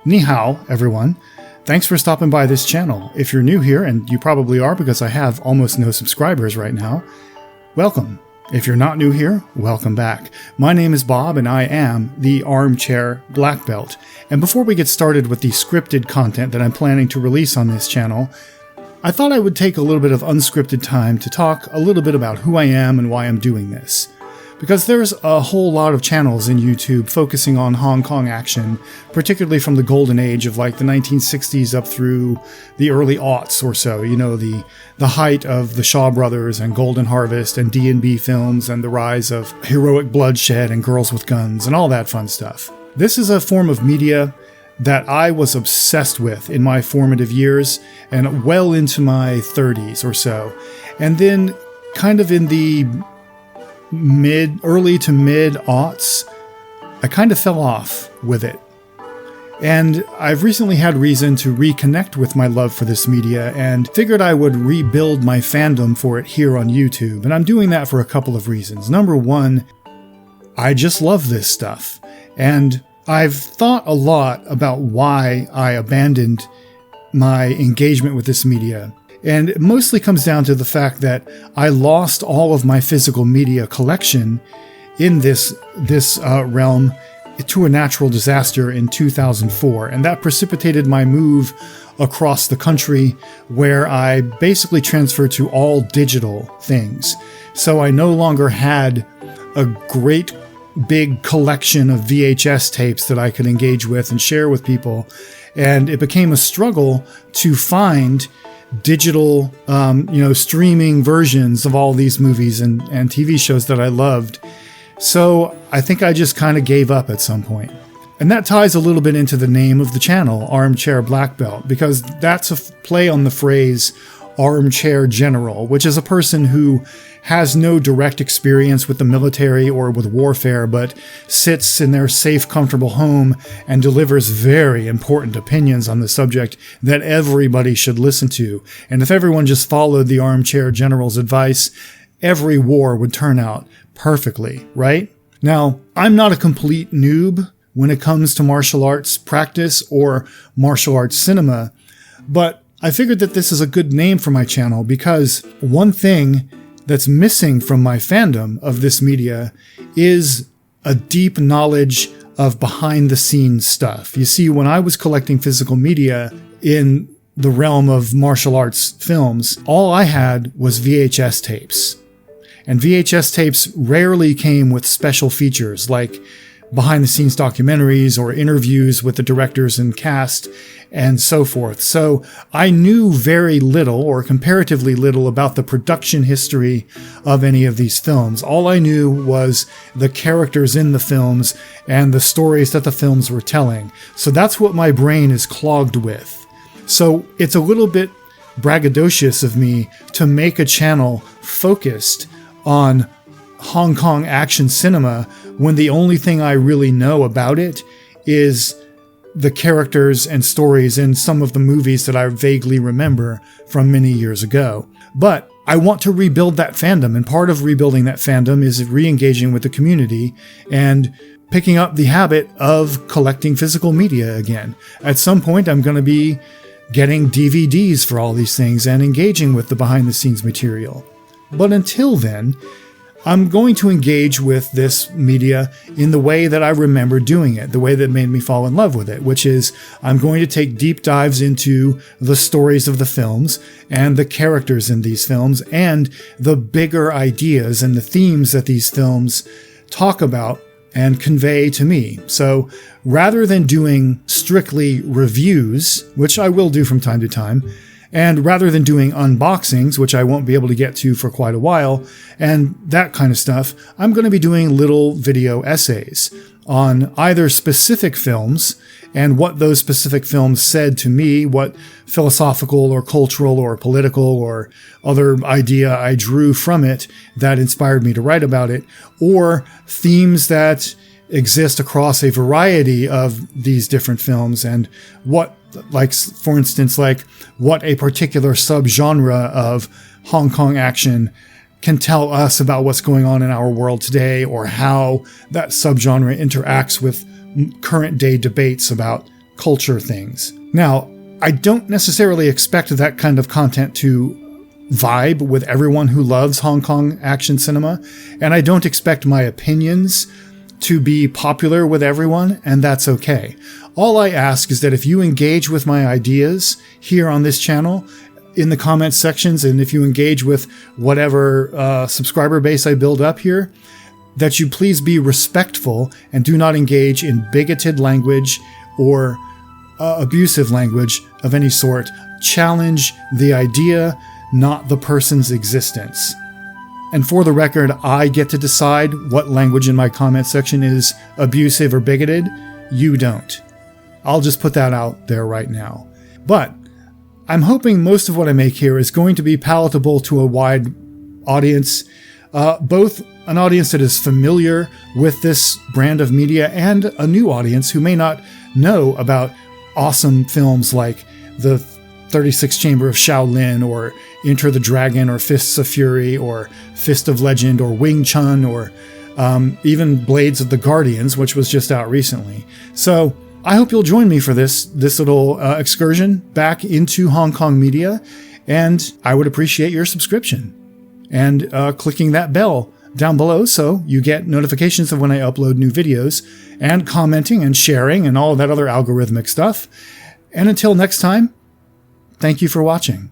Ni hao, everyone. Thanks for stopping by this channel. If you're new here, and you probably are because I have almost no subscribers right now, welcome. If you're not new here, welcome back. My name is Bob and I am the Armchair Black Belt. And before we get started with the scripted content that I'm planning to release on this channel, I thought I would take a little bit of unscripted time to talk a little bit about who I am and why I'm doing this. Because there's a whole lot of channels in YouTube focusing on Hong Kong action, particularly from the golden age of like the 1960s up through the early aughts or so. You know, the height of the Shaw Brothers and Golden Harvest and D&B films and the rise of heroic bloodshed and girls with guns and all that fun stuff. This is a form of media that I was obsessed with in my formative years and well into my 30s or so. And then kind of in the early to mid aughts, I kind of fell off with it. And I've recently had reason to reconnect with my love for this media and figured I would rebuild my fandom for it here on YouTube. And I'm doing that for a couple of reasons. Number one, I just love this stuff. And I've thought a lot about why I abandoned my engagement with this media. And it mostly comes down to the fact that I lost all of my physical media collection in this realm to a natural disaster in 2004. And that precipitated my move across the country where I basically transferred to all digital things. So I no longer had a great big collection of VHS tapes that I could engage with and share with people. And it became a struggle to find digital, streaming versions of all these movies and TV shows that I loved. So I think I just kind of gave up at some point. And that ties a little bit into the name of the channel, Armchair Black Belt, because that's a play on the phrase armchair general, which is a person who has no direct experience with the military or with warfare, but sits in their safe, comfortable home and delivers very important opinions on the subject that everybody should listen to. And if everyone just followed the armchair general's advice, every war would turn out perfectly, right? Now, I'm not a complete noob when it comes to martial arts practice or martial arts cinema, but I figured that this is a good name for my channel because one thing that's missing from my fandom of this media is a deep knowledge of behind-the-scenes stuff. You see, when I was collecting physical media in the realm of martial arts films, all I had was VHS tapes. And VHS tapes rarely came with special features like behind-the-scenes documentaries or interviews with the directors and cast and so forth. So I knew very little or comparatively little about the production history of any of these films. All I knew was the characters in the films and the stories that the films were telling. So that's what my brain is clogged with. So it's a little bit braggadocious of me to make a channel focused on Hong Kong action cinema when the only thing I really know about it is the characters and stories in some of the movies that I vaguely remember from many years ago. But I want to rebuild that fandom, and part of rebuilding that fandom is re-engaging with the community and picking up the habit of collecting physical media again. At some point, I'm going to be getting DVDs for all these things and engaging with the behind-the-scenes material. But until then, I'm going to engage with this media in the way that I remember doing it, the way that made me fall in love with it, which is I'm going to take deep dives into the stories of the films and the characters in these films and the bigger ideas and the themes that these films talk about and convey to me. So rather than doing strictly reviews, which I will do from time to time, and rather than doing unboxings, which I won't be able to get to for quite a while, and that kind of stuff, I'm going to be doing little video essays on either specific films and what those specific films said to me, what philosophical or cultural or political or other idea I drew from it that inspired me to write about it, or themes that exist across a variety of these different films and what, like, for instance, like what a particular subgenre of Hong Kong action can tell us about what's going on in our world today, or how that subgenre interacts with current day debates about culture things. Now, I don't necessarily expect that kind of content to vibe with everyone who loves Hong Kong action cinema, and I don't expect my opinions to be popular with everyone, and that's okay. All I ask is that if you engage with my ideas here on this channel, in the comments sections, and if you engage with whatever subscriber base I build up here, that you please be respectful and do not engage in bigoted language or abusive language of any sort. Challenge the idea, not the person's existence. And for the record, I get to decide what language in my comment section is abusive or bigoted. You don't. I'll just put that out there right now. But I'm hoping most of what I make here is going to be palatable to a wide audience, both an audience that is familiar with this brand of media and a new audience who may not know about awesome films like The 36th Chamber of Shaolin or Enter the Dragon or Fists of Fury or Fist of Legend or Wing Chun or even Blades of the Guardians, which was just out recently. So I hope you'll join me for this little excursion back into Hong Kong media, and I would appreciate your subscription and clicking that bell down below so you get notifications of when I upload new videos, and commenting and sharing and all that other algorithmic stuff. And until next time, thank you for watching.